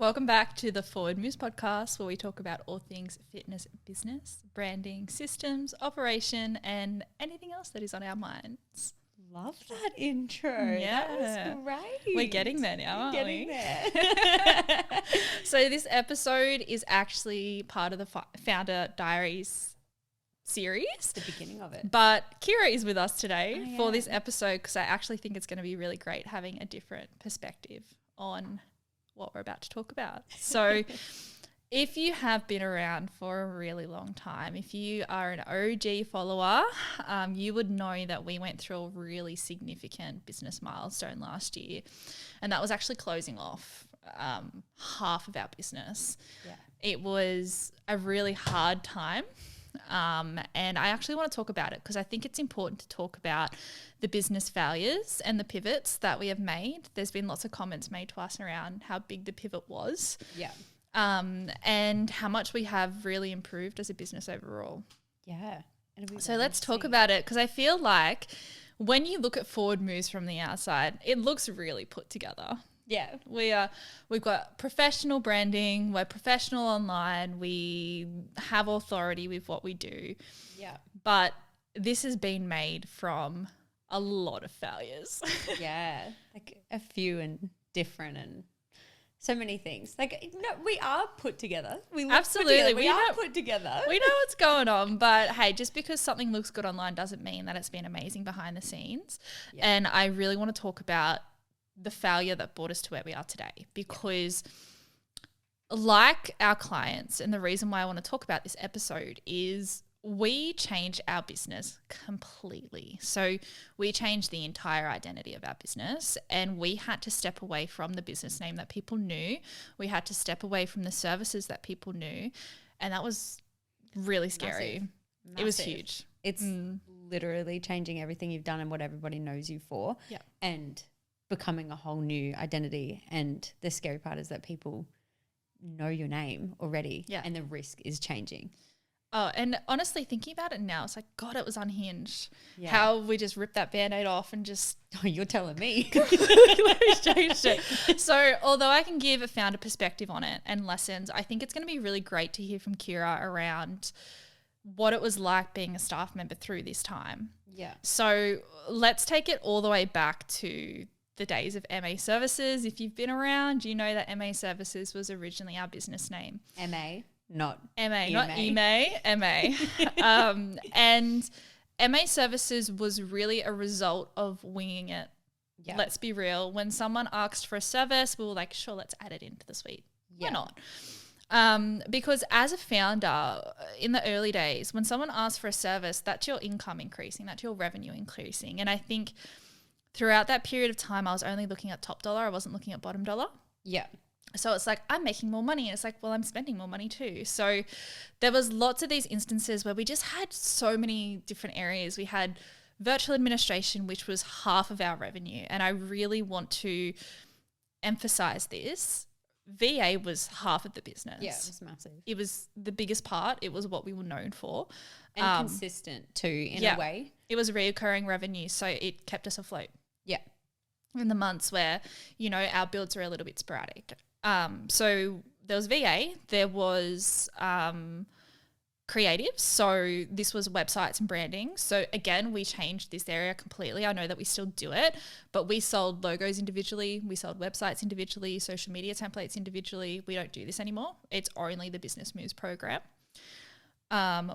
Welcome back to the Forward Moves podcast, where we talk about all things fitness, business, branding, systems, operation, and anything else that is on our minds. Love that intro. Yeah. That was great. We're getting there now, aren't we? Getting there. So this episode is actually part of the Founder Diaries series. The beginning of it. But Kira is with us today for this episode because I actually think it's going to be really great having a different perspective on what we're about to talk about. So if you have been around for a really long time, if you are an OG follower, you would know that we went through a really significant business milestone last year, and that was actually closing off half of our business. Yeah. It was a really hard time. And I actually want to talk about it because I think it's important to talk about the business failures and the pivots that we have made. There's been lots of comments made to us around how big the pivot was. Yeah. And how much we have really improved as a business overall. Yeah. So let's talk about it because I feel like when you look at Forward Moves from the outside, it looks really put together. Yeah, we've got professional branding, we're professional online, we have authority with what we do. Yeah. But this has been made from a lot of failures. Yeah. Like a few and different and so many things. Like, no, we are put together. Absolutely. We are put together. We know what's going on, but hey, just because something looks good online doesn't mean that it's been amazing behind the scenes. Yeah. And I really want to talk about the failure that brought us to where we are today, because like our clients, and the reason why I want to talk about this episode is we changed our business completely. So we changed the entire identity of our business, and we had to step away from the business name that people knew. We had to step away from the services that people knew, and that was really scary. Massive. It was huge. It's literally changing everything you've done and what everybody knows you for. Yeah. And becoming a whole new identity. And the scary part is that people know your name already. Yeah. And the risk is changing. Oh, and honestly, thinking about it now, it's like, God, it was unhinged. Yeah. How we just ripped that Band-Aid off and just... Oh, you're telling me. completely changed it. So although I can give a founder perspective on it and lessons, I think it's going to be really great to hear from Kira around what it was like being a staff member through this time. Yeah. So let's take it all the way back to the days of MA Services. If you've been around, you know that MA Services was originally our business name. MA, not MA. And MA Services was really a result of winging it. Yeah. Let's be real. When someone asked for a service, we were like, sure, let's add it into the suite. Why not? Because as a founder in the early days, when someone asks for a service, that's your income increasing, that's your revenue increasing. And I think throughout that period of time, I was only looking at top dollar. I wasn't looking at bottom dollar. Yeah. So it's like, I'm making more money. And it's like, well, I'm spending more money too. So there was lots of these instances where we just had so many different areas. We had virtual administration, which was half of our revenue. And I really want to emphasize this. VA was half of the business. Yeah, it was massive. It was the biggest part. It was what we were known for. And consistent too, in a way. It was reoccurring revenue, so it kept us afloat. Yeah. In the months where, you know, our builds are a little bit sporadic. So there was VA, there was creative. So this was websites and branding. So again, we changed this area completely. I know that we still do it, but we sold logos individually. We sold websites individually, social media templates individually. We don't do this anymore. It's only the Business Moves program.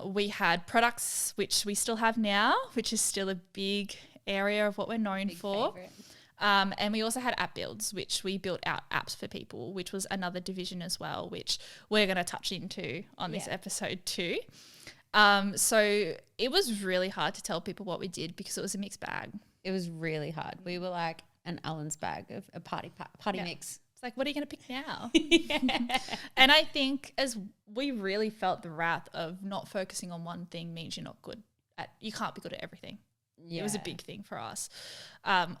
We had products, which we still have now, which is still a big area of what we're known for. Favorite. And we also had app builds, which we built out apps for people, which was another division as well, which we're going to touch into on this episode too. So it was really hard to tell people what we did because it was a mixed bag. It was really hard. We were like an Allen's bag of a party mix. It's like, what are you going to pick now? And I think as we really felt the wrath of not focusing on one thing means you're not good at, you can't be good at everything. Yeah. It was a big thing for us.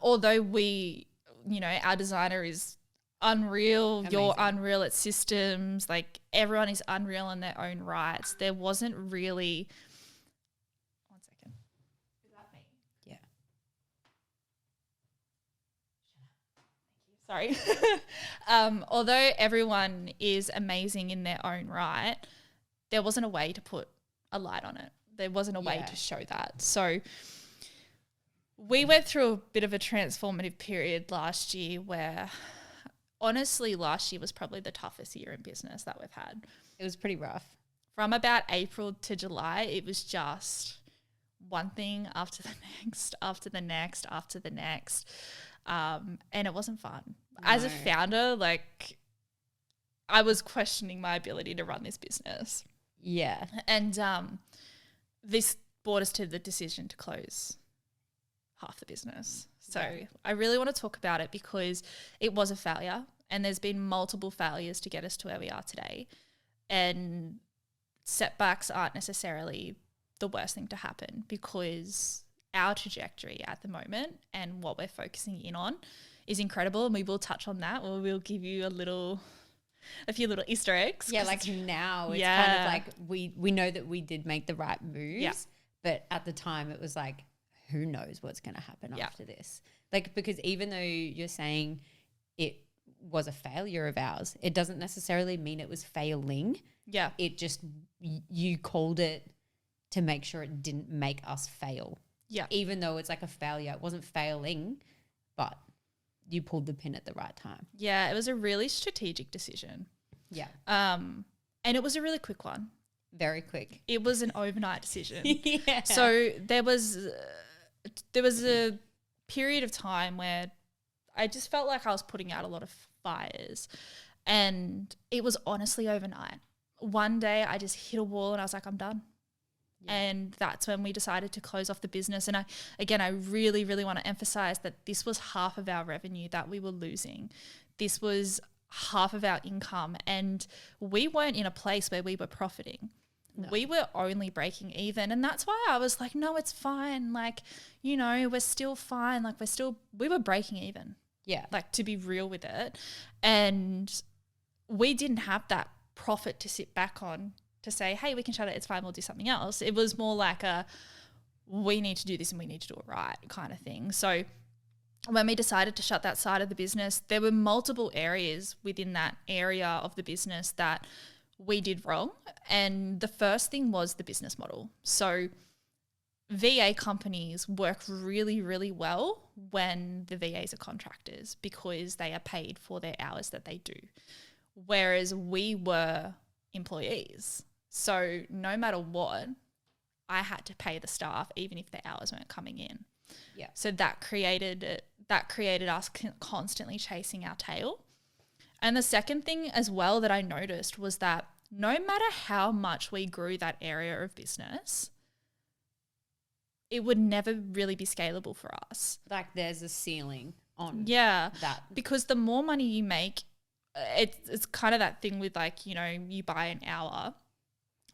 Although we, you know, our designer is unreal, amazing. You're unreal at systems, like everyone is unreal in their own rights. There wasn't really, one second. Is that me? Yeah. Sorry. Although everyone is amazing in their own right, there wasn't a way to put a light on it. There wasn't a way to show that. So we went through a bit of a transformative period last year where honestly last year was probably the toughest year in business that we've had. It was pretty rough. From about April to July, it was just one thing after the next, after the next, after the next. And it wasn't fun. No. As a founder, like I was questioning my ability to run this business. Yeah. And this brought us to the decision to close half the business. So I really want to talk about it because it was a failure and there's been multiple failures to get us to where we are today. And setbacks aren't necessarily the worst thing to happen because our trajectory at the moment and what we're focusing in on is incredible, and we will touch on that, or we'll give you a few little Easter eggs. Yeah, like now it's kind of like we know that we did make the right moves, but at the time it was like, who knows what's going to happen after this? Like, because even though you're saying it was a failure of ours, it doesn't necessarily mean it was failing. Yeah. It just, you called it to make sure it didn't make us fail. Yeah. Even though it's like a failure, it wasn't failing, but you pulled the pin at the right time. Yeah, it was a really strategic decision. Yeah. And it was a really quick one. Very quick. It was an overnight decision. Yeah. So there was a period of time where I just felt like I was putting out a lot of fires, and it was honestly overnight. One day I just hit a wall and I was like, I'm done. Yeah. And that's when we decided to close off the business. And I really, really want to emphasize that this was half of our revenue that we were losing. This was half of our income, and we weren't in a place where we were profiting. No. We were only breaking even. And that's why I was like, no, it's fine. Like, you know, we're still fine. Like we were breaking even. Yeah. Like, to be real with it. And we didn't have that profit to sit back on to say, hey, we can shut it. It's fine. We'll do something else. It was more like we need to do this and we need to do it right kind of thing. So when we decided to shut that side of the business, there were multiple areas within that area of the business that we did wrong. And the first thing was the business model. So VA companies work really, really well when the VAs are contractors because they are paid for their hours that they do. Whereas we were employees. So no matter what, I had to pay the staff even if the hours weren't coming in. Yeah. So that created us constantly chasing our tail. And the second thing as well that I noticed was that no matter how much we grew that area of business, it would never really be scalable for us. Like there's a ceiling on that. Because the more money you make, it's kind of that thing with like, you know, you buy an hour.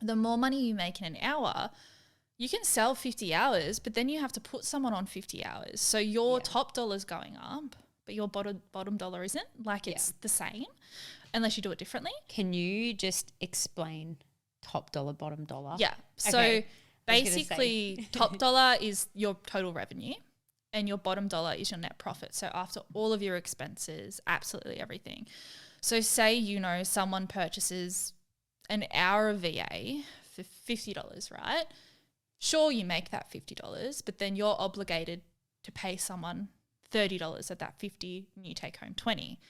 The more money you make in an hour, you can sell 50 hours, but then you have to put someone on 50 hours. So your top dollar's going up, but your bottom dollar isn't. Like it's the same unless you do it differently. Can you just explain top dollar, bottom dollar? Yeah. So basically top dollar is your total revenue and your bottom dollar is your net profit. So after all of your expenses, absolutely everything. So say, you know, someone purchases an hour of VA for $50, right? Sure, you make that $50, but then you're obligated to pay someone $30 of that 50 and you take home 20.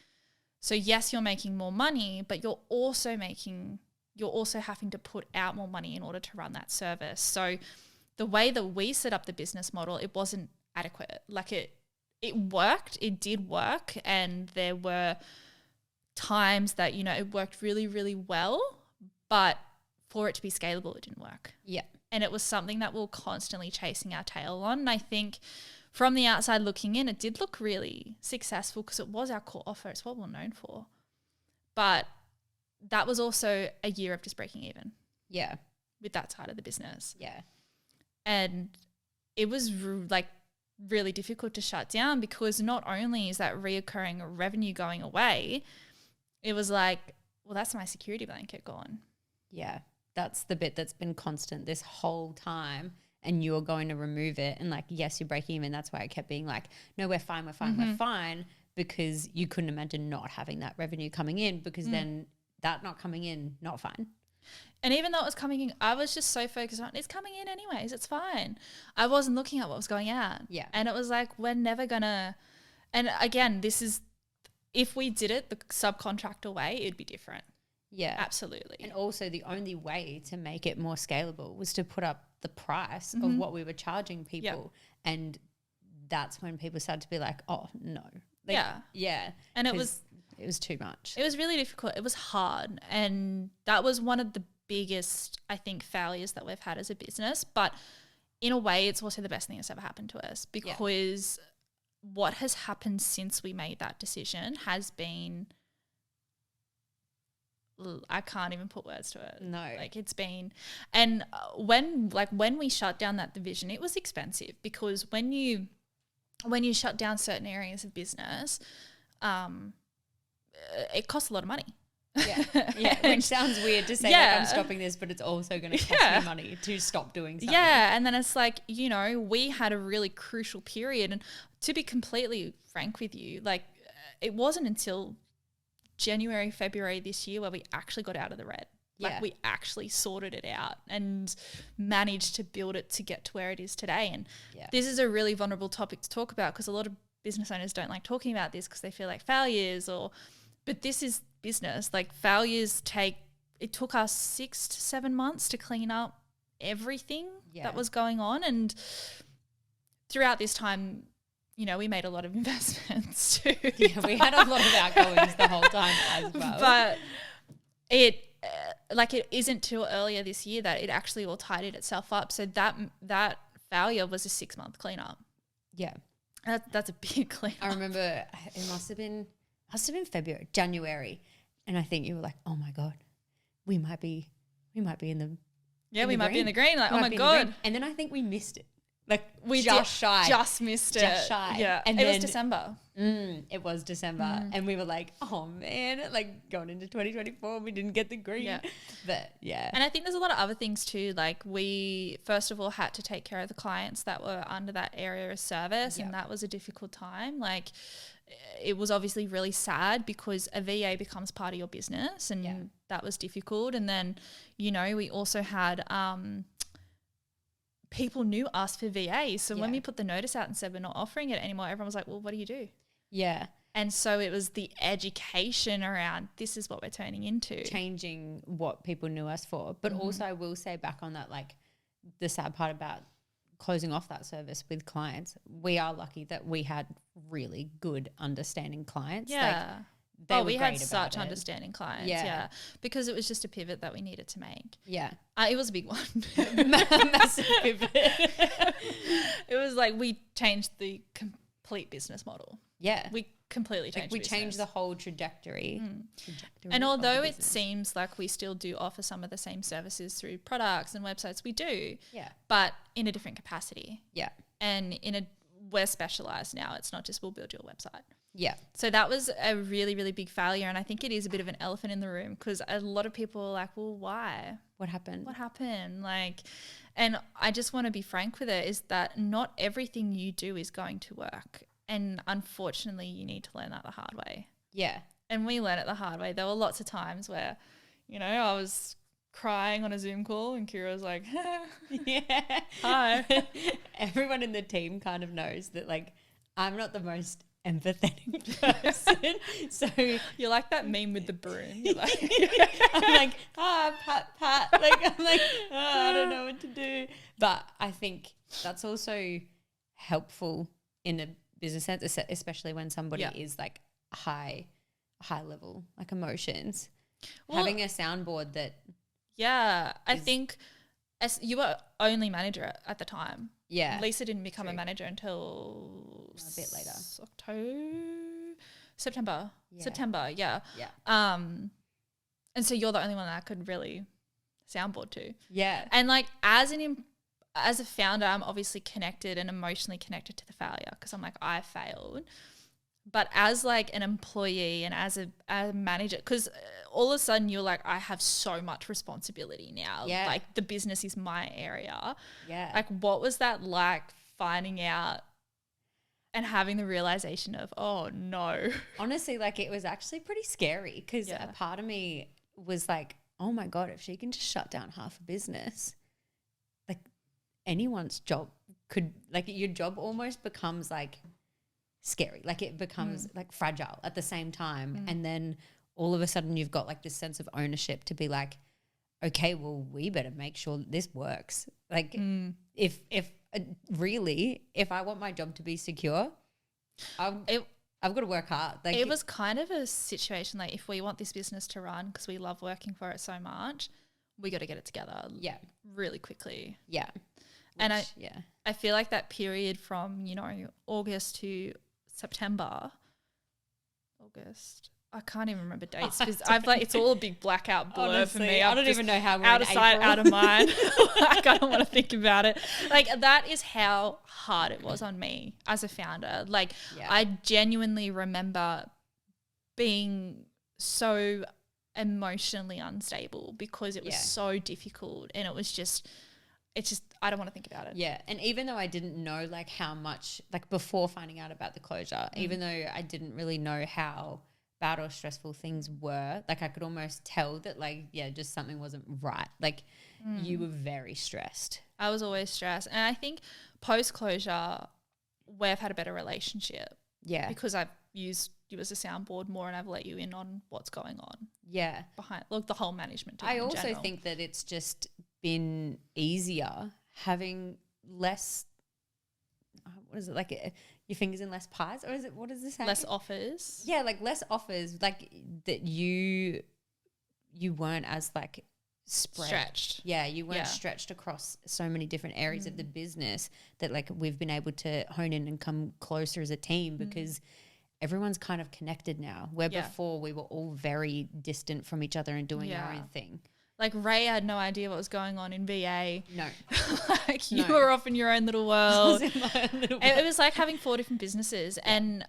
So yes, you're making more money, but you're also having to put out more money in order to run that service. So the way that we set up the business model, it wasn't adequate. Like it worked, it did work, and there were times that, you know, it worked really, really well, but for it to be scalable, it didn't work. Yeah. And it was something that we were constantly chasing our tail on. And I think from the outside looking in, it did look really successful because it was our core offer. It's what we're known for. But that was also a year of just breaking even. Yeah. With that side of the business. Yeah. And it was like really difficult to shut down because not only is that reoccurring revenue going away, it was like, well, that's my security blanket gone. Yeah. That's the bit that's been constant this whole time, and you're going to remove it. And like, yes, you're breaking even. That's why I kept being like, no, we're fine. We're fine. because you couldn't imagine not having that revenue coming in, because then that not coming in, not fine. And even though it was coming in, I was just so focused on it's coming in anyways, it's fine. I wasn't looking at what was going out. Yeah. And it was like, we're never going to, and again, this is, if we did it the subcontractor way, it'd be different. Yeah. Absolutely. And also the only way to make it more scalable was to put up the price of what we were charging people. Yep. And that's when people started to be like, oh, no. Like, yeah. And it was too much. It was really difficult. It was hard. And that was one of the biggest, I think, failures that we've had as a business. But in a way, it's also the best thing that's ever happened to us, because what has happened since we made that decision has been, I can't even put words to it. No. Like, it's been, and when we shut down that division, it was expensive, because when you shut down certain areas of business, it costs a lot of money. Yeah. Which sounds weird to say, like, I'm stopping this, but it's also going to cost me money to stop doing something. Yeah, and then it's like, we had a really crucial period, and to be completely frank with you, like, it wasn't until January, February this year where we actually got out of the red. Like, we actually sorted it out and managed to build it to get to where it is today. And this is a really vulnerable topic to talk about, because a lot of business owners don't like talking about this because they feel like failures, but this is business. Like, failures it took us 6 to 7 months to clean up everything that was going on. And throughout this time, we made a lot of investments too. Yeah, we had a lot of outgoings the whole time as well. But it isn't till earlier this year that it actually all tidied itself up. So that failure was a 6-month cleanup. Yeah. That's a big cleanup. I remember it must have been January. And I think you were like, oh my God, we might be in the we might be in the green. Like, oh my God. And then I think we missed it. Like, we just missed it. Just shy. Yeah. And it was December. It was December. And we were like, oh man, like, going into 2024, we didn't get the green. Yeah. But yeah. And I think there's a lot of other things too. Like, we first of all had to take care of the clients that were under that area of service. And that was a difficult time. Like, it was obviously really sad, because a VA becomes part of your business, and that was difficult. And then, we also had people knew us for VAs. So when we put the notice out and said we're not offering it anymore, everyone was like, well, what do you do? Yeah. And so it was the education around, this is what we're turning into. Changing what people knew us for. But also, I will say back on that, like, the sad part about closing off that service with clients, we are lucky that we had really good understanding clients. Yeah. Like, we had such understanding clients. Yeah. Because it was just a pivot that we needed to make. Yeah. It was a big one. Massive pivot. It was like, we changed the complete business model. Yeah. We completely changed we changed the whole trajectory. And although it seems like we still do offer some of the same services through products and websites, we do. Yeah. But in a different capacity. Yeah. And we're specialized now. It's not just we'll build your website. Yeah. So that was a really, really big failure. And I think it is a bit of an elephant in the room, because a lot of people are like, well, why? What happened? Like, and I just want to be frank with it, is that not everything you do is going to work. And unfortunately, you need to learn that the hard way. Yeah. And we learned it the hard way. There were lots of times where, I was crying on a Zoom call and Kira was like, hi. Everyone in the team kind of knows that, like, I'm not the most empathetic person. So you're like that meme with the broom. You're like, I'm like, pat. Like, I'm like, I don't know what to do. But I think that's also helpful in a business sense, especially when somebody is like high level, like emotions. Well, having a soundboard that. Yeah, I think as you were only manager at the time. Yeah. Lisa didn't become a manager until a bit later. September. Yeah. Yeah. And so you're the only one that I could really soundboard to. Yeah. And like as a founder, I'm obviously connected and emotionally connected to the failure, because I'm like, I failed. But as like an employee and as a manager, because all of a sudden you're like, I have so much responsibility now. Yeah. Like the business is my area. Yeah. Like what was that like finding out? and having the realization of, oh no. Honestly, like it was actually pretty scary because a part of me was like, oh my God, if she can just shut down half a business, like anyone's job could, like your job almost becomes like scary. Like it becomes like fragile at the same time. And then all of a sudden you've got like this sense of ownership to be like, okay, well, we better make sure that this works. Like if really, if I want my job to be secure, I've got to work hard. Like it was kind of a situation like if we want this business to run because we love working for it so much, we got to get it together really quickly. Yeah. And I feel like that period from, you know, August to September, I can't even remember dates because I've like it's all a big blackout blur. Honestly, for me. I don't even know how we're out of sight, April. out of mind. Like I don't want to think about it. Like that is how hard it was on me as a founder. Like I genuinely remember being so emotionally unstable because it was so difficult, and it's just I don't want to think about it. Yeah. And even though I didn't know like how much, like before finding out about the closure, even though I didn't really know how bad or stressful things were, like I could almost tell that like, just something wasn't right. Like you were very stressed. I was always stressed. And I think post-closure, we've had a better relationship. Yeah. Because I've used you as a soundboard more and I've let you in on what's going on. Yeah. Behind the whole management team I also think that it's just been easier having less, what is it, like your fingers in less pies, or is it, what is this? Less offers. Yeah, like less offers, like that you weren't as like stretched. Yeah, you weren't stretched across so many different areas of the business that like we've been able to hone in and come closer as a team because everyone's kind of connected now, where before we were all very distant from each other and doing our own thing. Like Ray had no idea what was going on in VA. No. Like you were off in your own little world. It was like having 4 different businesses and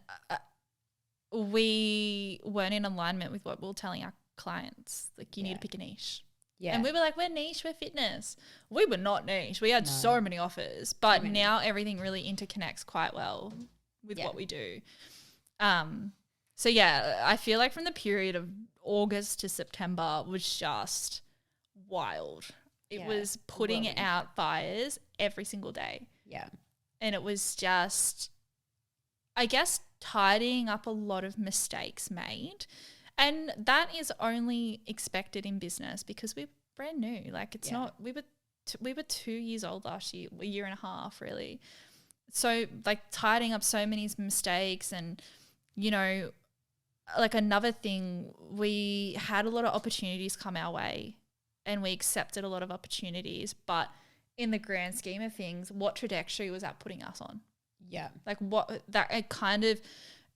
we weren't in alignment with what we were telling our clients. Like you need to pick a niche. Yeah. And we were like, we're niche, we're fitness. We were not niche. We had so many offers, but now everything really interconnects quite well with what we do. So I feel like from the period of August to September was just wild. It was putting out fires every single day. Yeah. And it was just, I guess, tidying up a lot of mistakes made. And that is only expected in business because we're brand new. Like it's not, we were 2 years old last year, a year and a half really. So like tidying up so many mistakes and, you know, like another thing, we had a lot of opportunities come our way and we accepted a lot of opportunities, but in the grand scheme of things, what trajectory was that putting us on? Yeah. Like what that it kind of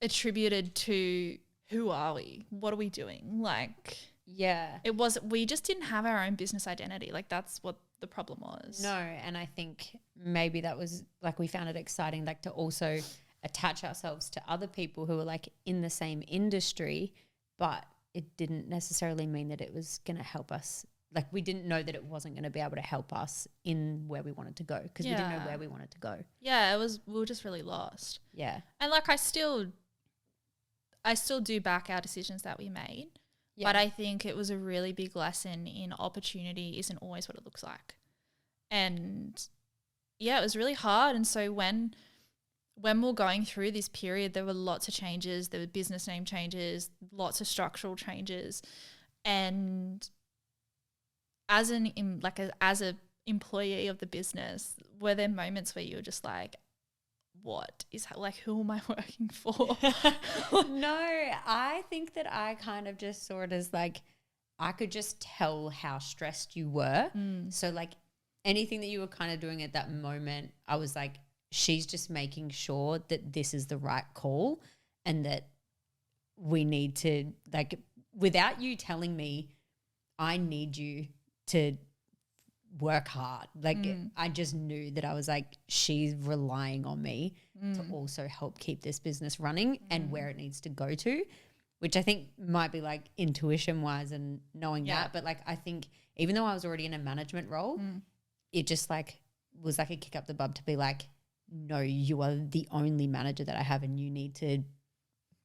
attributed to who are we? What are we doing? Like we just didn't have our own business identity. Like that's what the problem was. No, and I think maybe that was like we found it exciting like to also attach ourselves to other people who were like in the same industry, but it didn't necessarily mean that it was going to help us. Like we didn't know that it wasn't going to be able to help us in where we wanted to go because we didn't know where we wanted to go. Yeah, we were just really lost. Yeah. And like I still do back our decisions that we made, but I think it was a really big lesson in opportunity isn't always what it looks like. And it was really hard. And so when we're going through this period, there were lots of changes. There were business name changes, lots of structural changes. And as an employee of the business, were there moments where you were just like, what is like, who am I working for? No, I think that I kind of just saw it as like, I could just tell how stressed you were. So like anything that you were kind of doing at that moment, I was like, she's just making sure that this is the right call and that we need to like, without you telling me, I need you to work hard. Like I just knew that I was like, she's relying on me to also help keep this business running and where it needs to go to, which I think might be like intuition wise and knowing that. But like, I think even though I was already in a management role, it just like was like a kick up the bum to be like, no, you are the only manager that I have and you need to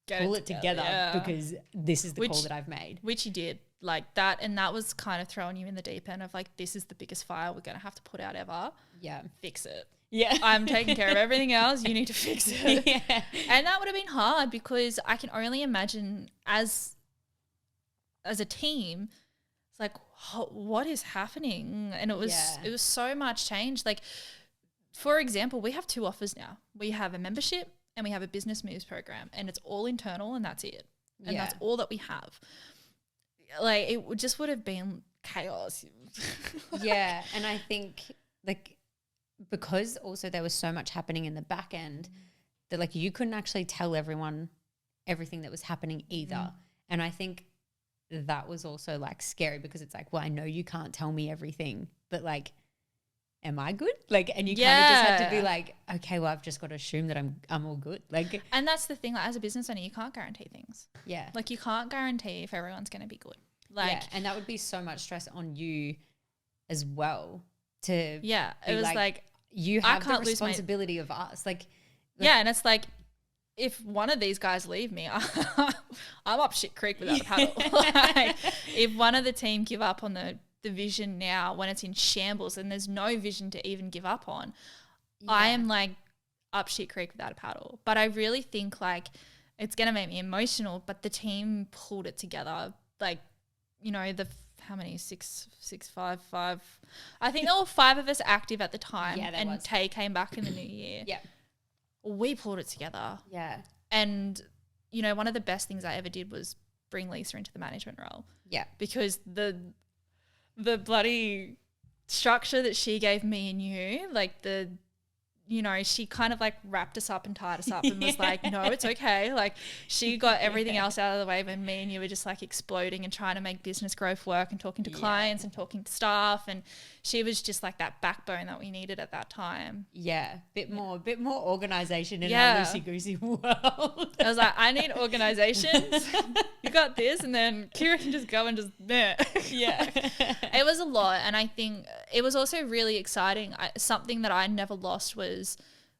pull it together because this is the call that I've made. Which you did. Like that, and that was kind of throwing you in the deep end of like, this is the biggest fire we're going to have to put out ever. Yeah. Fix it. Yeah. I'm taking care of everything else. You need to fix it. Yeah. And that would have been hard because I can only imagine as a team, it's like, what is happening? And it was so much change. Like, for example, we have 2 offers now. We have a membership and we have a business moves program, and it's all internal and that's it. And that's all that we have. Like, it just would have been chaos. Yeah. And I think like, because also there was so much happening in the back end that like you couldn't actually tell everyone everything that was happening either. And I think that was also like scary because it's like, well, I know you can't tell me everything, but like, am I good? Like, and you kind of just have to be like, okay, well, I've just got to assume that I'm all good. Like, and that's the thing, like, as a business owner, you can't guarantee things. Yeah. Like, you can't guarantee if everyone's going to be good. Like, and that would be so much stress on you as well to it was like you have the responsibility of us. Like, and it's like, if one of these guys leave me, I'm up shit creek without a paddle. Like, if one of the team give up on the vision now when it's in shambles and there's no vision to even give up on, I am like up shit creek without a paddle. But I really think like it's going to make me emotional, but the team pulled it together. Like, you know, how many? 6, 5. I think there were 5 of us active at the time. Yeah, and Tay came back in the new year. Yeah. We pulled it together. Yeah. And, you know, one of the best things I ever did was bring Lisa into the management role. Yeah. Because the bloody structure that she gave me and you, like you know, she kind of like wrapped us up and tied us up and was like, no, it's okay. Like, she got everything else out of the way when me and you were just like exploding and trying to make business growth work and talking to clients and talking to staff. And she was just like that backbone that we needed at that time. Yeah. Bit more organization in our loosey-goosey world. I was like, I need organizations. You got this. And then Kira can just go and just, yeah. It was a lot. And I think it was also really exciting. Something that I never lost was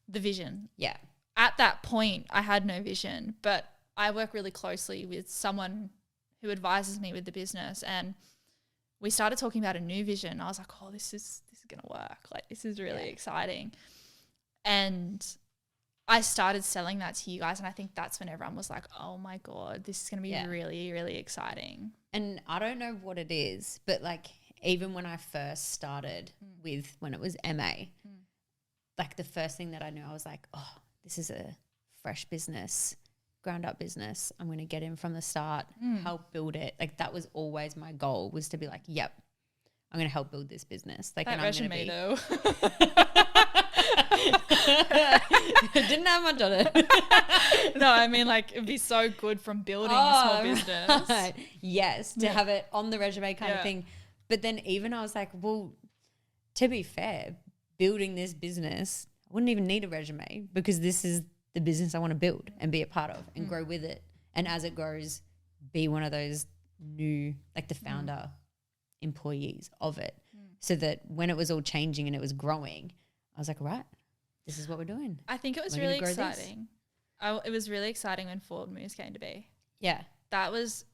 the vision. Yeah. At that point, I had no vision, but I work really closely with someone who advises me with the business, and we started talking about a new vision. I was like, oh, this is going to work. Like, this is really exciting. And I started selling that to you guys, and I think that's when everyone was like, oh my God, this is going to be really, really exciting. And I don't know what it is, but like even when I first started with when it was MA, like the first thing that I knew, I was like, oh, this is a fresh business, ground up business. I'm going to get in from the start, help build it. Like that was always my goal, was to be like, yep, I'm going to help build this business. Like, that and I'm going to be though. Didn't have much on it. No, I mean like it'd be so good from building a small business. Right. Yes, to have it on the resume kind of thing. But then even I was like, well, to be fair, building this business, I wouldn't even need a resume because this is the business I want to build and be a part of and grow with it. And as it grows, be one of those new, like the founder employees of it. So that when it was all changing and it was growing, I was like, right, this is what we're doing. I think it was really exciting. It was really exciting when Forward Moves came to be. Yeah. That was,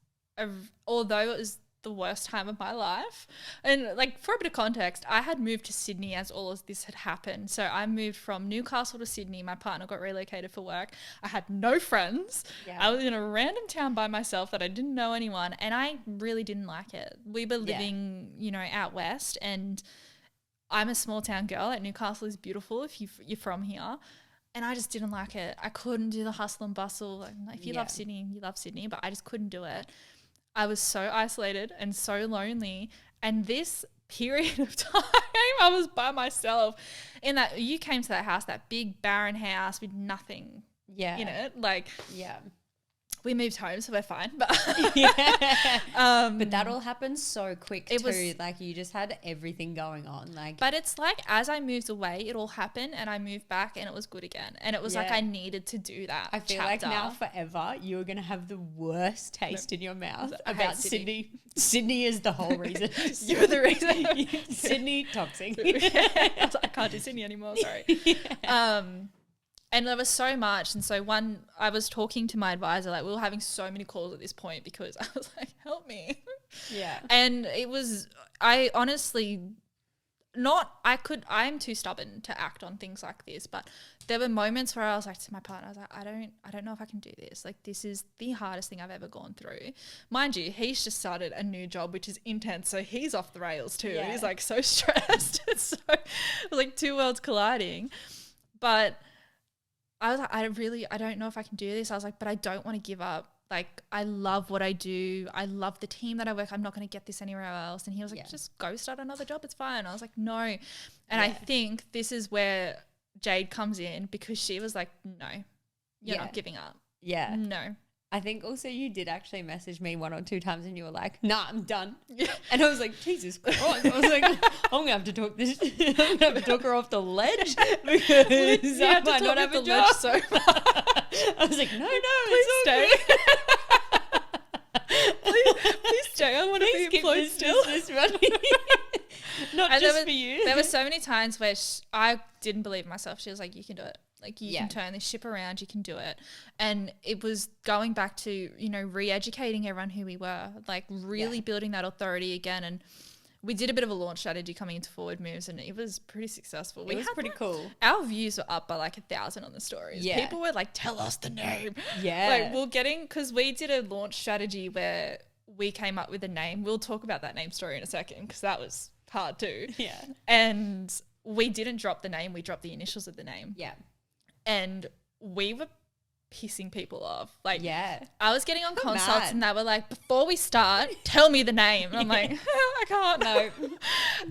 although it was the worst time of my life. And like for a bit of context, I had moved to Sydney as all of this had happened. So I moved from Newcastle to Sydney. My partner got relocated for work. I had no friends. Yeah. I was in a random town by myself that I didn't know anyone, and I really didn't like it. We were living, you know, out west, and I'm a small town girl. Like Newcastle is beautiful if you're from here. And I just didn't like it. I couldn't do the hustle and bustle. Like, if you love Sydney, you love Sydney, but I just couldn't do it. I was so isolated and so lonely. And this period of time, I was by myself in that, you came to that house, that big barren house with nothing in it. Like, we moved home, so we're fine. But but that all happened so quick too. Like you just had everything going on. Like, but it's like as I moved away, it all happened, and I moved back, and it was good again. And it was like I needed to do that. I feel like now forever you're gonna have the worst taste in your mouth about Sydney. Sydney is the whole reason. You're the reason. Sydney toxic. I can't do Sydney anymore. Sorry. And there was so much. And so I was talking to my advisor, like we were having so many calls at this point because I was like, help me. Yeah. And I'm too stubborn to act on things like this, but there were moments where I was like to my partner, I was like, I don't know if I can do this. Like this is the hardest thing I've ever gone through. Mind you, he's just started a new job, which is intense. So he's off the rails too. Yeah. He's like so stressed. It's like two worlds colliding. But I was like, I don't know if I can do this. I was like, but I don't want to give up. Like, I love what I do. I love the team that I work. I'm not going to get this anywhere else. And he was like, just go start another job. It's fine. I was like, no. And I think this is where Jade comes in because she was like, no, you're not giving up. Yeah. No. I think also you did actually message me 1 or 2 times and you were like, nah, I'm done. Yeah. And I was like, Jesus Christ. I was like, I'm going to have to talk this. I'm going to have to talk her off the ledge because I might not have a job. So I was like, no, please stay. please stay. I want to be employed still. Not and just for you. There were so many times where I didn't believe myself. She was like, you can do it. Like you can turn this ship around, you can do it. And it was going back to, re-educating everyone who we were, like really building that authority again. And we did a bit of a launch strategy coming into Forward Moves and it was pretty successful. It was pretty cool. Our views were up by like 1,000 on the stories. Yeah. People were like, tell us the name. Yeah. Like because we did a launch strategy where we came up with a name. We'll talk about that name story in a second because that was hard too. Yeah. And we didn't drop the name. We dropped the initials of the name. Yeah. And we were pissing people off. Like, yeah, I was getting on consults and they were like, before we start, tell me the name. And I'm like, I can't. No.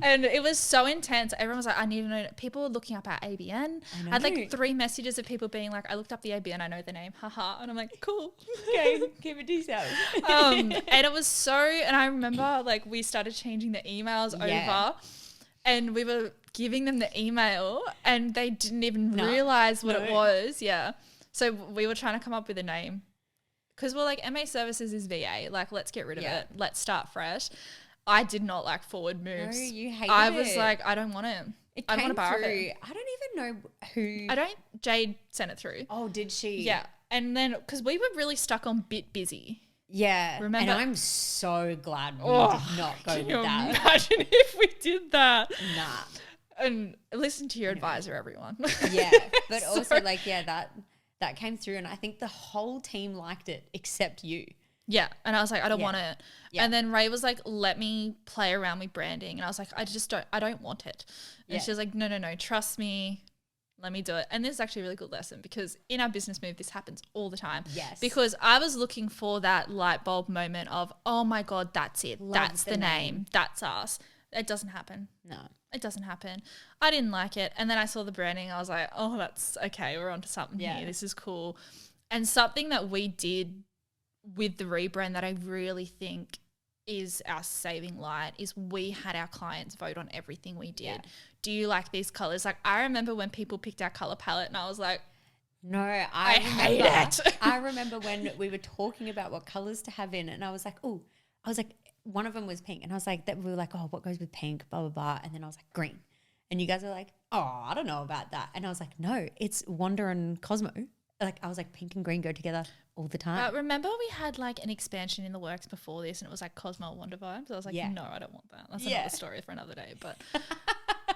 And it was so intense. Everyone was like, I need to know. People were looking up our ABN. I had like 3 messages of people being like, I looked up the ABN, I know the name. Haha. And I'm like, cool. Okay, keep it detailed. And it was and I remember like we started changing the emails over. And we were giving them the email and they didn't even realize what it was. Yeah. So we were trying to come up with a name because we're like, MA Services is VA. Like, let's get rid of it. Let's start fresh. I did not like Forward Moves. No, you hated it. I was like, I don't want it. I want to borrow it. I don't even know who. Jade sent it through. Oh, did she? Yeah. And then, because we were really stuck on Bit Busy. Yeah. Remember? And I'm so glad we did not go with that. Imagine if we did that. Nah. And listen to your advisor, everyone. Yeah. But also like, that came through and I think the whole team liked it except you. Yeah. And I was like, I don't want it. Yeah. And then Ray was like, let me play around with branding. And I was like, I don't want it. And she was like, no, trust me. Let me do it. And this is actually a really good lesson because in our business move, this happens all the time. Yes. Because I was looking for that light bulb moment of, oh my God, that's it. That's the name. That's us. It doesn't happen. No. It doesn't happen. I didn't like it. And then I saw the branding. I was like, oh, that's okay. We're onto something here. This is cool. And something that we did with the rebrand that I really think is our saving light is we had our clients vote on everything we did. Yeah. Do you like these colors? Like I remember when people picked our color palette and I was like, no, I hate it. I remember when we were talking about what colors to have in and I was like, one of them was pink and I was like, we were like, oh, what goes with pink, blah, blah, blah. And then I was like, green. And you guys were like, oh, I don't know about that. And I was like, no, it's Wonder and Cosmo. Like I was like, pink and green go together all the time. But remember we had like an expansion in the works before this and it was like Cosmo Wonder vibes. I was like, no, I don't want that. That's another story for another day. But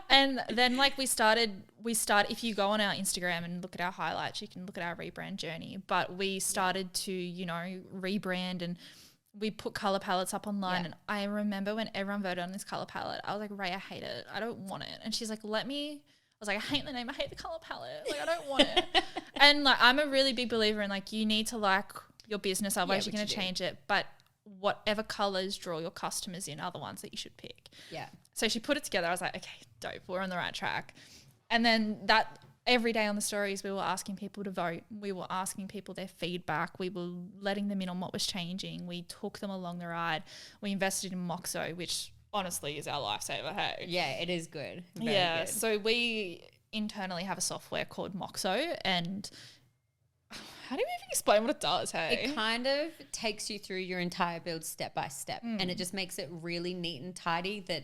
and then like we started, if you go on our Instagram and look at our highlights, you can look at our rebrand journey. But we started to, rebrand and we put color palettes up online. And I remember when everyone voted on this color palette, I was like, Ray, I hate it. I don't want it. And she's like, I was like, I hate the name. I hate the color palette. Like, I don't want it. And like, I'm a really big believer in like, you need to like your business. Otherwise you're going to change it. But whatever colors draw your customers in are the ones that you should pick. Yeah. So she put it together. I was like, okay, dope. We're on the right track. And then that every day on the stories, we were asking people to vote. We were asking people their feedback. We were letting them in on what was changing. We took them along the ride. We invested in Moxo, which honestly is our lifesaver, hey? Yeah, it is good. Very good. So we internally have a software called Moxo, and how do you even explain what it does, hey? It kind of takes you through your entire build step by step, and it just makes it really neat and tidy that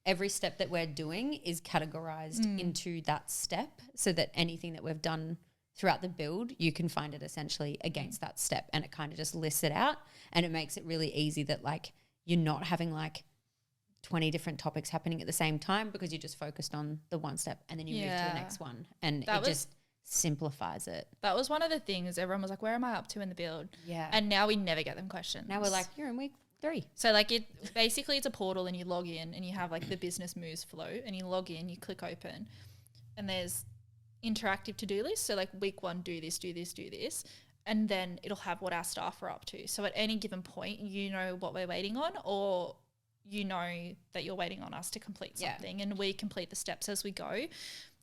every step that we're doing is categorized into that step, so that anything that we've done throughout the build, you can find it essentially against that step, and it kind of just lists it out, and it makes it really easy that like you're not having like 20 different topics happening at the same time, because you're just focused on the one step and then you move to the next one, and it just simplifies it. That was one of the things everyone was like, where am I up to in the build? Yeah. And now we never get them questions. Now we're like, you're in week 3. So like basically it's a portal, and you log in and you have like the business moves flow, and you log in, you click open, and there's interactive to-do lists. So like week 1, do this, do this, do this. And then it'll have what our staff are up to. So at any given point, you know what we're waiting on, or you know that you're waiting on us to complete something, and we complete the steps as we go.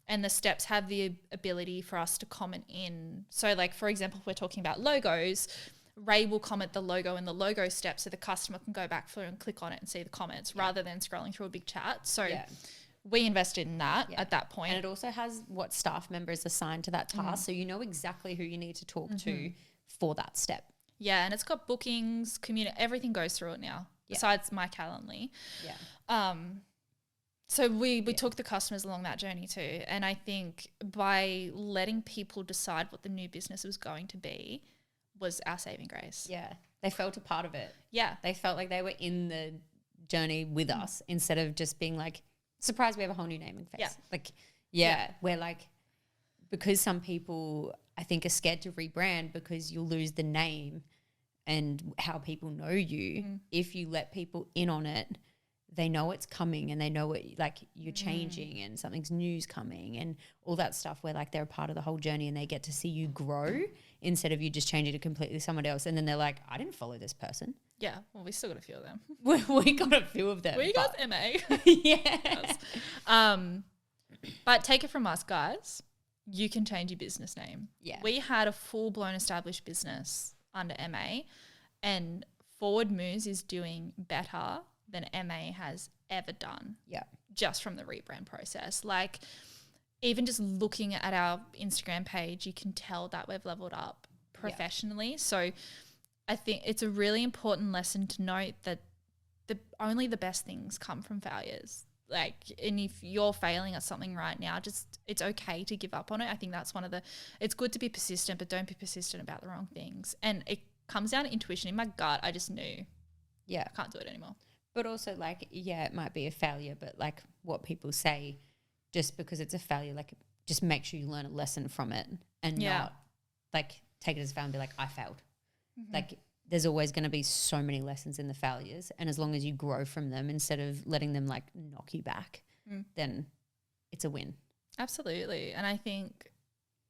And the steps have the ability for us to comment in. So like, for example, if we're talking about logos, Ray will comment the logo in the logo step, so the customer can go back through and click on it and see the comments rather than scrolling through a big chat. So we invested in that at that point. And it also has what staff members assigned to that task, so you know exactly who you need to talk to for that step. Yeah, and it's got bookings, everything goes through it now, besides my Calendly. Yeah. So we took the customers along that journey too. And I think by letting people decide what the new business was going to be was our saving grace. Yeah. They felt a part of it. Yeah. They felt like they were in the journey with us, instead of just being like, surprise, we have a whole new naming face. Yeah. Like, we're like, because some people I think are scared to rebrand because you'll lose the name and how people know you. If you let people in on it, they know it's coming, and they know it, like you're changing and something's new's coming and all that stuff, where like they're a part of the whole journey, and they get to see you grow instead of you just changing to completely someone else. And then they're like, I didn't follow this person. Yeah. Well, we still got a few of them. we got a few of them. We got MA. Yeah. But take it from us, guys. You can change your business name. Yeah. We had a full-blown established business under MA, and Forward Moves is doing better than MA has ever done. Yeah. Just from the rebrand process. Like, even just looking at our Instagram page, you can tell that we've leveled up professionally. Yeah. So I think it's a really important lesson to note that only the best things come from failures. Like, and if you're failing at something right now, it's okay to give up on it. I think that's it's good to be persistent, but don't be persistent about the wrong things. And it comes down to intuition. In my gut, I just knew, I can't do it anymore. But also, like, it might be a failure, but like what people say, just because it's a failure, like, just make sure you learn a lesson from it, and not like take it as a failure and be like, I failed. Like, there's always going to be so many lessons in the failures, and as long as you grow from them instead of letting them like knock you back, then it's a win. Absolutely. And I think,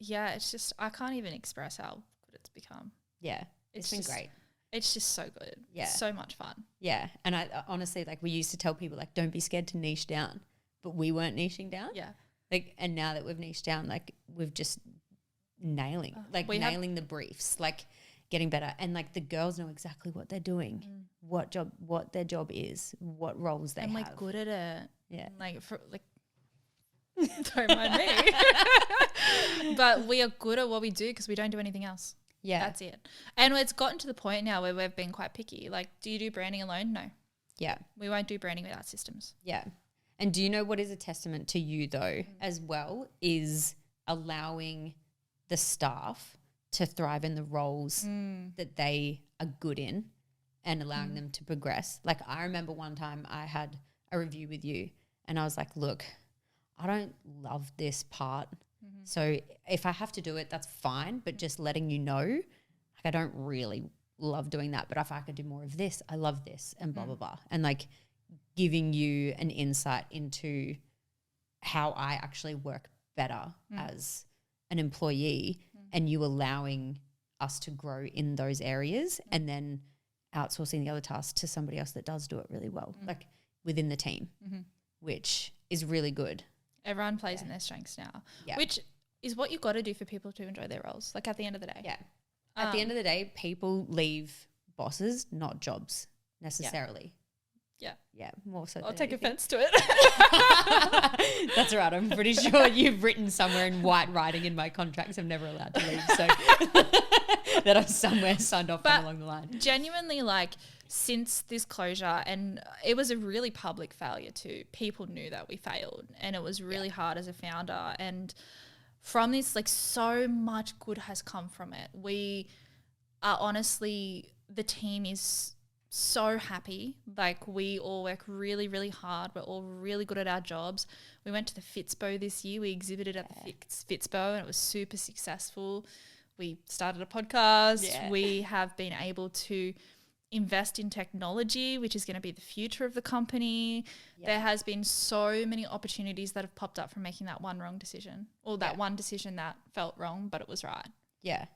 it's just, I can't even express how good it's become. Yeah, it's been great. It's just so good. Yeah. It's so much fun. Yeah. And I honestly, like, we used to tell people, like, don't be scared to niche down, but we weren't niching down. Yeah. Like, and now that we've niched down, like, we've just nailing the briefs, like getting better. And like the girls know exactly what they're doing, what their job is, what roles they have. And like good at it. Yeah. Like, don't mind me. But we are good at what we do because we don't do anything else. Yeah. That's it. And it's gotten to the point now where we've been quite picky. Like, do you do branding alone? No. Yeah. We won't do branding without systems. Yeah. And do you know what is a testament to you though as well is allowing the staff to thrive in the roles that they are good in and allowing them to progress. Like, I remember one time I had a review with you and I was like, look, I don't love this part. So if I have to do it, that's fine. But just letting you know, like, I don't really love doing that. But if I could do more of this, I love this and blah, blah, blah. And like giving you an insight into how I actually work better as an employee and you allowing us to grow in those areas and then outsourcing the other tasks to somebody else that does do it really well, like within the team, which is really good. Everyone plays in their strengths now, which is what you got to do for people to enjoy their roles. Like at the end of the day. Yeah. At the end of the day, people leave bosses, not jobs necessarily. Yeah. Yeah. More so. I'll take offense to it. That's right. I'm pretty sure you've written somewhere in white writing in my contracts I'm never allowed to leave. So that I've somewhere signed off on along the line. Genuinely, like, since this closure, and it was a really public failure too. People knew that we failed, and it was really hard as a founder. And from this, like, so much good has come from it. We are honestly, the team is so happy. Like, we all work really, really hard. We're all really good at our jobs. We went to the Fitzbo this year. We exhibited at the Fitzbo, and it was super successful. We started a podcast. Yeah. We have been able to invest in technology, which is going to be the future of the company. Yeah. There has been so many opportunities that have popped up from making that one wrong decision, or that one decision that felt wrong, but it was right. Yeah.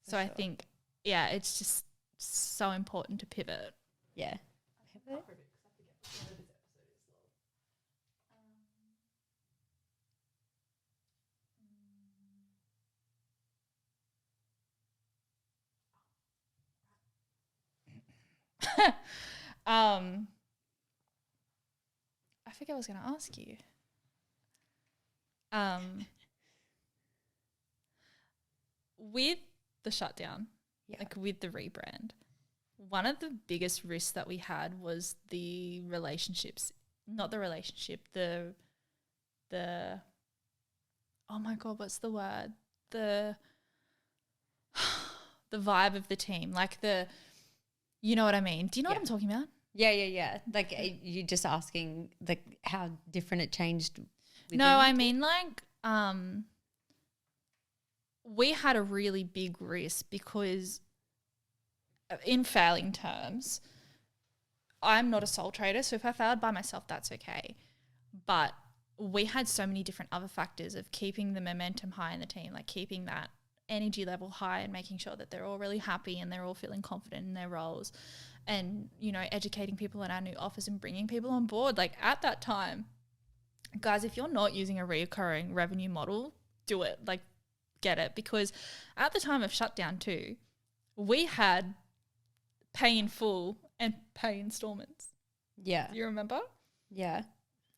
So I think, it's just so important to pivot. Yeah. Pivot. I think I was going to ask you. With the shutdown, like with the rebrand, one of the biggest risks that we had was the relationships, not the relationship, the oh my God, what's the word? The vibe of the team, like you know what I mean? Do you know what I'm talking about? Yeah. Like, you're just asking, like, how different it changed. No, I mean, like, we had a really big risk because, in failing terms, I'm not a sole trader, so if I failed by myself, that's okay. But we had so many different other factors of keeping the momentum high in the team, like keeping that energy level high and making sure that they're all really happy and they're all feeling confident in their roles, and, you know, educating people in our new office and bringing people on board. Like, at that time, guys, if you're not using a recurring revenue model, do it. Like, get it. Because at the time of shutdown too, we had pay in full and pay installments. Yeah. Do you remember? Yeah.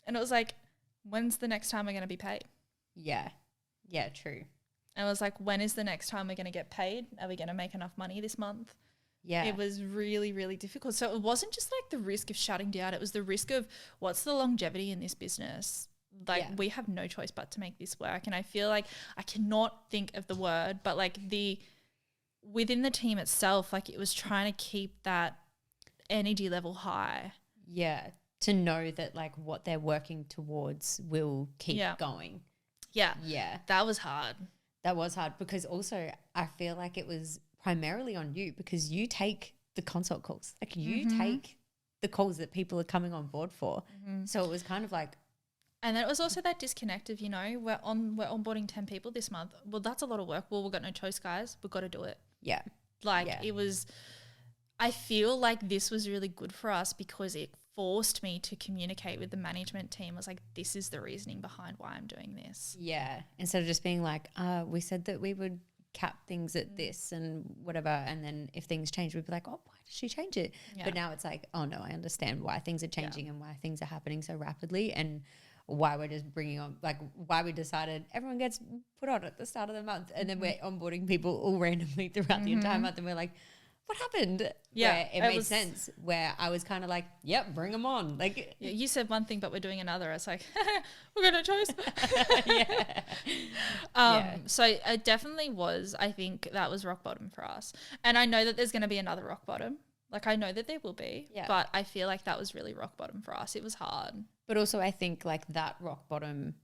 And it was like, when's the next time we're going to be paid? Yeah. Yeah, true. And it was like, when is the next time we're going to get paid? Are we going to make enough money this month? Yeah. It was really, really difficult. So it wasn't just like the risk of shutting down. It was the risk of, what's the longevity in this business? Like, we have no choice but to make this work. And I feel like, I cannot think of the word, but like within the team itself, like, it was trying to keep that energy level high. Yeah. To know that, like, what they're working towards will keep going. Yeah. Yeah. That was hard. That was hard, because also I feel like it was primarily on you, because you take the consult calls. Like, you take the calls that people are coming on board for. So it was kind of like. And then it was also that disconnect of, you know, we're onboarding 10 people this month. Well, that's a lot of work. Well, we've got no choice, guys. We've got to do it. Yeah. Like, it was, I feel like this was really good for us because it forced me to communicate with the management team. I was like, this is the reasoning behind why I'm doing this. Yeah. Instead of just being like, we said that we would cap things at this and whatever, and then if things change, we'd be like, oh, why did she change it? But now it's like, oh no, I understand why things are changing and why things are happening so rapidly, and why we're just bringing on, like, why we decided everyone gets put on at the start of the month, and then we're onboarding people all randomly throughout the entire month, and we're like, what happened? Yeah. Where it made sense, where I was kind of like, yep, bring them on. Like, you said one thing, but we're doing another. It's like, we've got no choice. So it definitely was, I think that was rock bottom for us. And I know that there's going to be another rock bottom. Like, I know that there will be, but I feel like that was really rock bottom for us. It was hard. But also I think, like, that rock bottom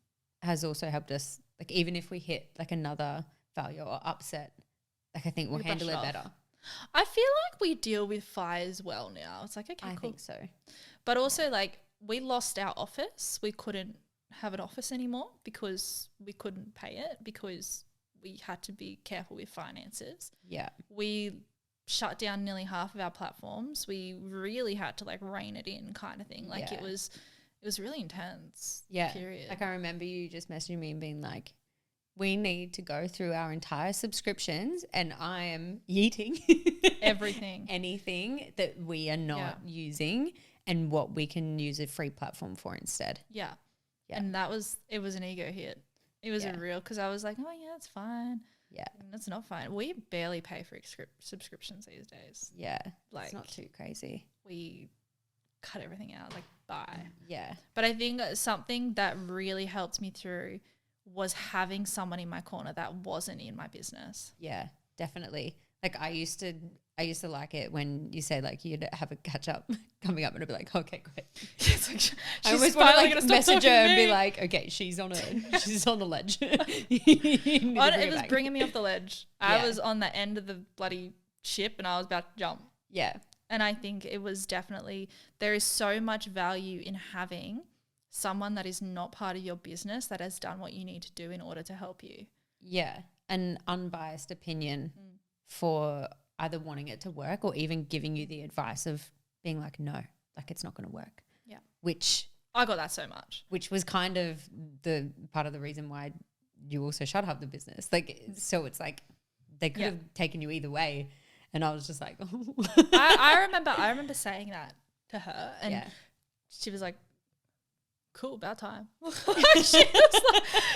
has also helped us, like, even if we hit like another failure or upset, like, I think we'll handle it better. I feel like we deal with fires well now. It's like, okay, I cool. think so. But also, like, we lost our office. We couldn't have an office anymore because we couldn't pay it, because we had to be careful with finances. Yeah. We shut down nearly half of our platforms. We really had to, like, rein it in, kind of thing. Like, it was really intense. Yeah. Period. Like, I remember you just messaging me and being like, we need to go through our entire subscriptions and I am yeeting everything, anything that we are not using and what we can use a free platform for instead. Yeah. And it was an ego hit. It was a real, because I was like, oh yeah, it's fine. Yeah. And it's not fine. We barely pay for subscriptions these days. Yeah. Like, it's not too crazy. We cut everything out, like bye. Yeah. But I think something that really helped me through was having someone in my corner that wasn't in my business. Yeah, definitely. Like I used to like it when you say like you'd have a catch up coming up and I'd be like, okay, great. It's like, I always want to like message her and be like, okay, she's on the ledge. It was bringing me off the ledge. I was on the end of the bloody ship and I was about to jump. Yeah. And I think it was definitely, there is so much value in having someone that is not part of your business that has done what you need to do in order to help you. Yeah. An unbiased opinion for either wanting it to work or even giving you the advice of being like, no, like it's not going to work. Yeah. Which I got that so much. Which was kind of the part of the reason why you also shut up the business. Like, so it's like they could have taken you either way. And I was just like, I remember saying that to her and she was like, cool, about time.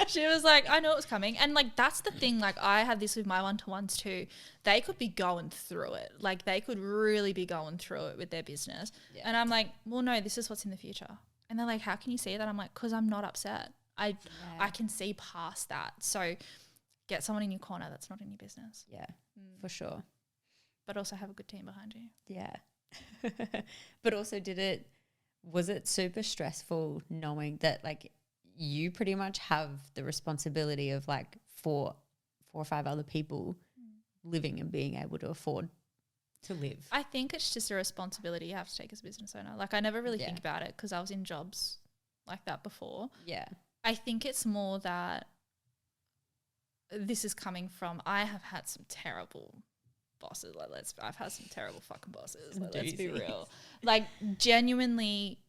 she was like, I know it was coming. And like, that's the thing. Like I have this with my one-to-ones too. They could be going through it. Like they could really be going through it with their business. Yeah. And I'm like, well, no, this is what's in the future. And they're like, how can you see that? I'm like, cause I'm not upset. I can see past that. So get someone in your corner that's not in your business. Yeah, for sure. But also have a good team behind you. Yeah. But also was it super stressful knowing that like you pretty much have the responsibility of like four or five other people living and being able to afford to live? I think it's just a responsibility you have to take as a business owner. Like I never really think about it because I was in jobs like that before. Yeah. I think it's more that this is coming from, I have had some terrible bosses. Like I've had some terrible fucking bosses. Like, let's be real. Like genuinely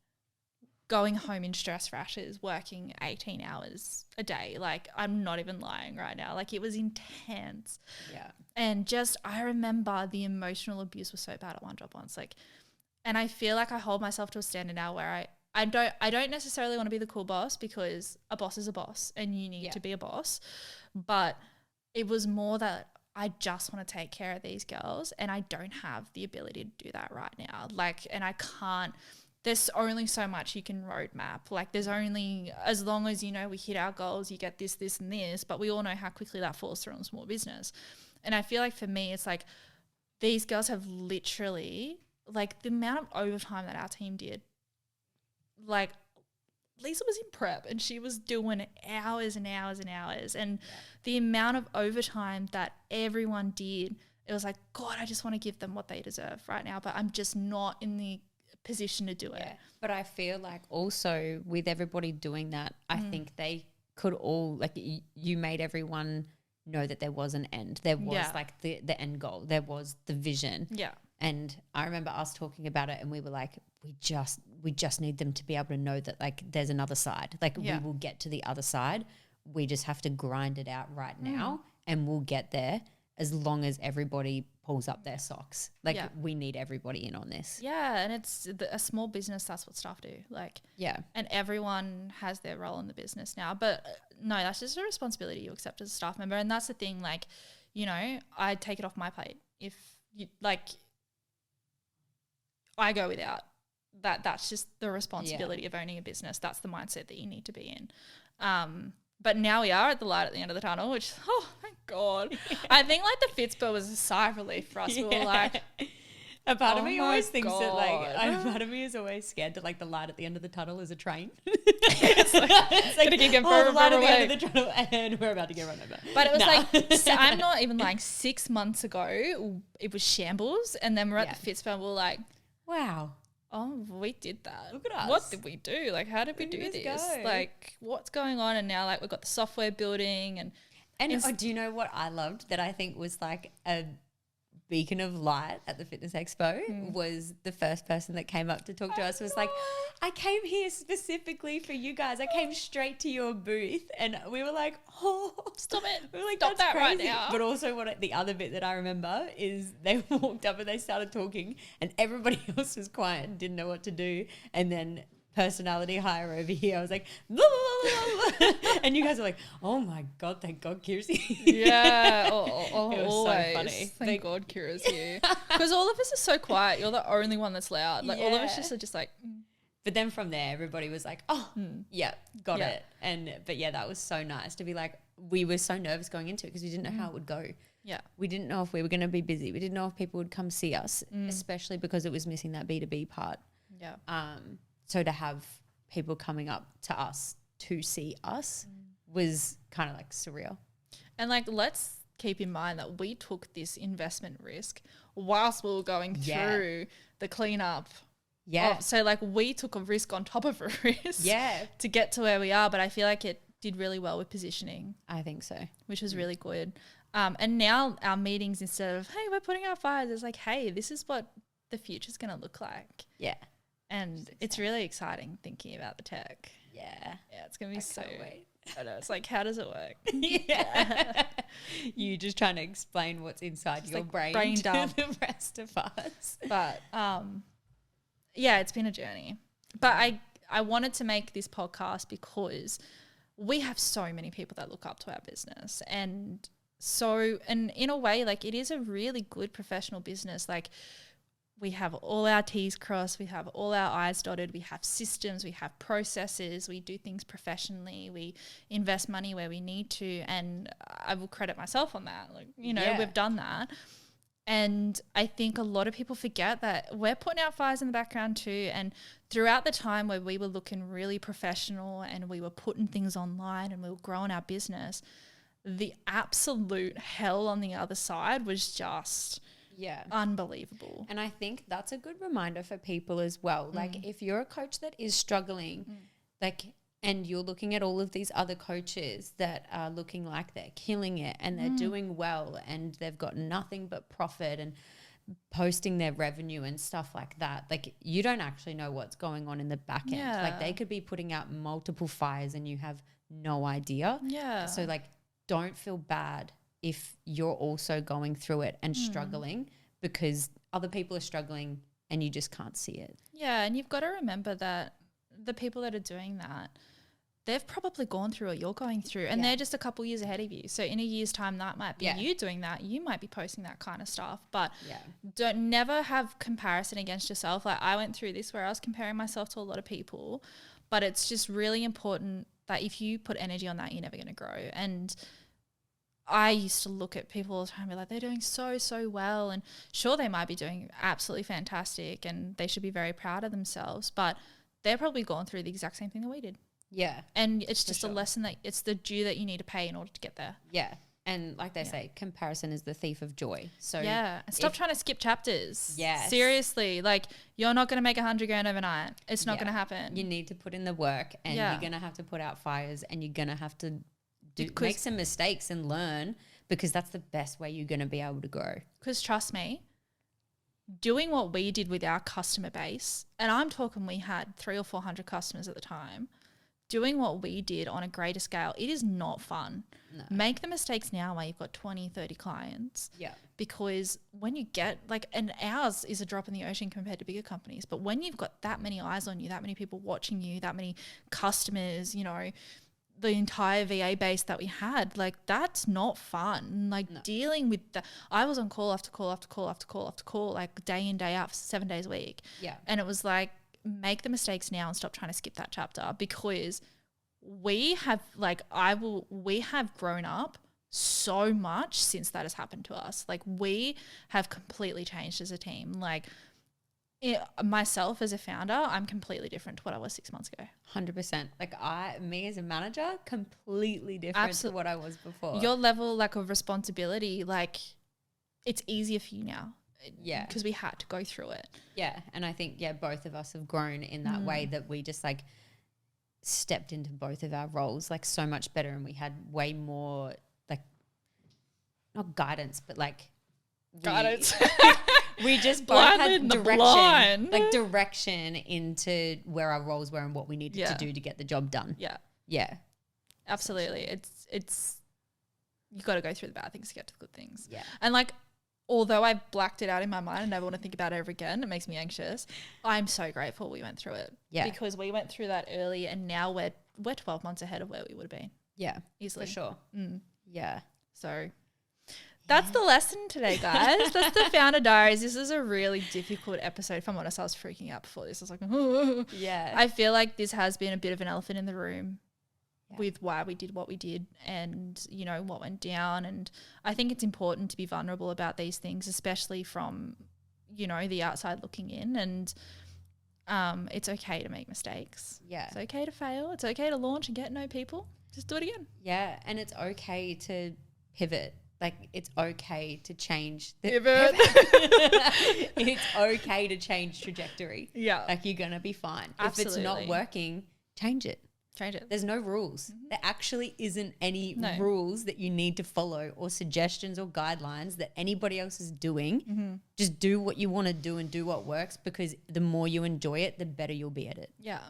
going home in stress rashes, working 18 hours a day. Like I'm not even lying right now. Like it was intense. Yeah. And just, I remember the emotional abuse was so bad at one job once. Like, and I feel like I hold myself to a standard now where I don't necessarily want to be the cool boss because a boss is a boss and you need to be a boss. But it was more that I just want to take care of these girls and I don't have the ability to do that right now. Like, and I can't, there's only so much you can roadmap. Like there's only, as long as, you know, we hit our goals, you get this, this and this, but we all know how quickly that falls through in small business. And I feel like for me, it's like these girls have literally, like the amount of overtime that our team did, like Lisa was in prep and she was doing hours and hours and hours. And the amount of overtime that everyone did, it was like, God, I just want to give them what they deserve right now, but I'm just not in the position to do it. But I feel like also with everybody doing that, I think they could all, like you made everyone know that there was an end. There was like the end goal. There was the vision. Yeah. And I remember us talking about it and we were like, we just need them to be able to know that like there's another side. Like we will get to the other side. We just have to grind it out right now and we'll get there as long as everybody pulls up their socks. Like we need everybody in on this. Yeah. And it's a small business. That's what staff do. Like, and everyone has their role in the business now, but no, that's just a responsibility you accept as a staff member. And that's the thing, like, you know, I take it off my plate. If you like, I go without that. That's just the responsibility of owning a business. That's the mindset that you need to be in. But now we are at the light at the end of the tunnel, which, oh, thank God. I think like the Fitzborough was a sigh of relief for us. We were like, a part of me always thinks that like, a part of me is always scared that like the light at the end of the tunnel is a train. it's like gonna keep going further, the light further at away. the end of the tunnel and we're about to get run over. But it was like, so I'm not even lying, 6 months ago, it was shambles. And then we're at the Fitzborough, we're like, wow. Oh, we did that. Look at us. What did we do? Like, how did we do this? Go? Like, what's going on? And now, like, we've got the software building and do you know what I loved that I think was like a beacon of light at the Fitness Expo was the first person that came up to talk to us was like, I came here specifically for you guys. I came straight to your booth, and we were like, oh, stop it. We were like, stop that crazy. Right now. But also the other bit that I remember is they walked up and they started talking and everybody else was quiet and didn't know what to do. And then personality hire over here, I was like, blah, blah, blah, blah. And you guys are like, oh my God, thank God Kira's here. Yeah, it was always. So funny. Thank God Kira's here. Because all of us are so quiet. You're the only one that's loud. Like all of us are just like. But then from there, everybody was like, oh, yeah, got it. But yeah, that was so nice to be like, we were so nervous going into it because we didn't know how it would go. Yeah. We didn't know if we were going to be busy. We didn't know if people would come see us, especially because it was missing that B2B part. Yeah. So to have people coming up to us to see us was kind of like surreal. And like, let's keep in mind that we took this investment risk whilst we were going through the cleanup. Yeah. So like we took a risk on top of a risk to get to where we are. But I feel like it did really well with positioning. I think so. Which was really good. And now our meetings, instead of, hey, we're putting out fires, it's like, hey, this is what the future's going to look like. Yeah. And it's really exciting thinking about the tech. Yeah. Yeah, it's going to be so. Wait. I know. It's like, how does it work? Yeah. You just trying to explain what's inside your like brain dump. to the rest of us. But yeah, it's been a journey. But I wanted to make this podcast because we have so many people that look up to our business. And in a way, like, it is a really good professional business. Like, we have all our T's crossed, we have all our I's dotted, we have systems, we have processes, we do things professionally, we invest money where we need to, and I will credit myself on that. Like, we've done that. And I think a lot of people forget that we're putting out fires in the background too. And throughout the time where we were looking really professional and we were putting things online and we were growing our business, the absolute hell on the other side was just unbelievable. And I think that's a good reminder for people as well. Like, if you're a coach that is struggling, and you're looking at all of these other coaches that are looking like they're killing it and they're doing well and they've got nothing but profit and posting their revenue and stuff like that, like, you don't actually know what's going on in the back end. Like, they could be putting out multiple fires and you have no idea. So like, don't feel bad if you're also going through it and struggling, because other people are struggling and you just can't see it. Yeah, and you've got to remember that the people that are doing that, they've probably gone through what you're going through, and they're just a couple years ahead of you. So in a year's time, that might be you doing that. You might be posting that kind of stuff, but don't never have comparison against yourself. Like, I went through this where I was comparing myself to a lot of people, but it's just really important that if you put energy on that, you're never going to grow. And I used to look at people all the time and be like, they're doing so, so well. And sure, they might be doing absolutely fantastic and they should be very proud of themselves, but they're probably gone through the exact same thing that we did. Yeah. And it's just a lesson that it's the due that you need to pay in order to get there. Yeah. And like they say, comparison is the thief of joy. So and stop trying to skip chapters. Yes. Seriously. Like, you're not going to make $100,000 overnight. It's not going to happen. You need to put in the work, and you're going to have to put out fires, and you're going to have to make some mistakes and learn, because that's the best way you're going to be able to grow. Because trust me, doing what we did with our customer base, and I'm talking we had 300 or 400 customers at the time, doing what we did on a greater scale, it is not fun. No. Make the mistakes now while you've got 20, 30 clients. Yeah. Because when you get and ours is a drop in the ocean compared to bigger companies, but when you've got that many eyes on you, that many people watching you, that many customers, the entire VA base that we had, like, that's not fun. Like, dealing with I was on call after call after call after call after call, like, day in, day out, 7 days a week. Yeah. And it was like, make the mistakes now and stop trying to skip that chapter, because we have grown up so much since that has happened to us. Like, we have completely changed as a team. Like, myself as a founder, I'm completely different to what I was 6 months ago. 100%. Like, me as a manager, completely different to what I was before. Your level, like, of responsibility, like, it's easier for you now. Yeah. Because we had to go through it. Yeah. And I think, both of us have grown in that way, that we just, like, stepped into both of our roles, like, so much better, and we had way more, like, not guidance, but, like, guidance. We just both had direction, direction into where our roles were and what we needed to do to get the job done. Yeah, absolutely. It's you got to go through the bad things to get to the good things. Yeah, and like, although I blacked it out in my mind and never want to think about it ever again, it makes me anxious. I'm so grateful we went through it. Yeah, because we went through that early, and now we're 12 months ahead of where we would have been. Yeah, easily, for sure. Yeah, so. That's the lesson today, guys. That's the Founder Diaries. This is a really difficult episode. If I'm honest, I was freaking out before this. I was like, yeah. I feel like this has been a bit of an elephant in the room with why we did what we did and, you know, what went down. And I think it's important to be vulnerable about these things, especially from, you know, the outside looking in. And it's okay to make mistakes. Yeah. It's okay to fail. It's okay to launch and get to know people. Just do it again. Yeah. And it's okay to pivot. Like, it's okay to change. It's okay to change trajectory. Yeah. Like, you're going to be fine. Absolutely. If it's not working, change it. There's no rules. There actually isn't any rules that you need to follow or suggestions or guidelines that anybody else is doing. Just do what you want to do and do what works, because the more you enjoy it, the better you'll be at it. Yeah,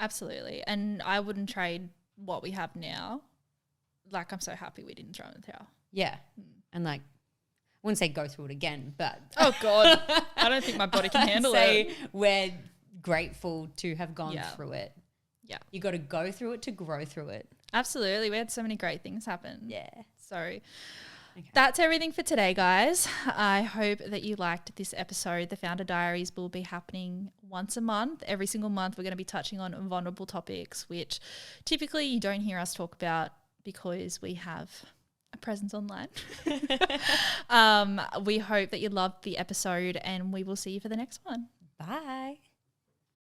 absolutely. And I wouldn't trade what we have now. Like, I'm so happy we didn't throw in the towel. Yeah. And like, I wouldn't say go through it again, but oh God, I don't think my body can handle it. We're grateful to have gone through it. Yeah. You got to go through it to grow through it. Absolutely. We had so many great things happen. Yeah. So that's everything for today, guys. I hope that you liked this episode. The Founder Diaries will be happening once a month. Every single month we're going to be touching on vulnerable topics, which typically you don't hear us talk about because we have a presence online. We hope that you loved the episode, and we will see you for the next one. Bye.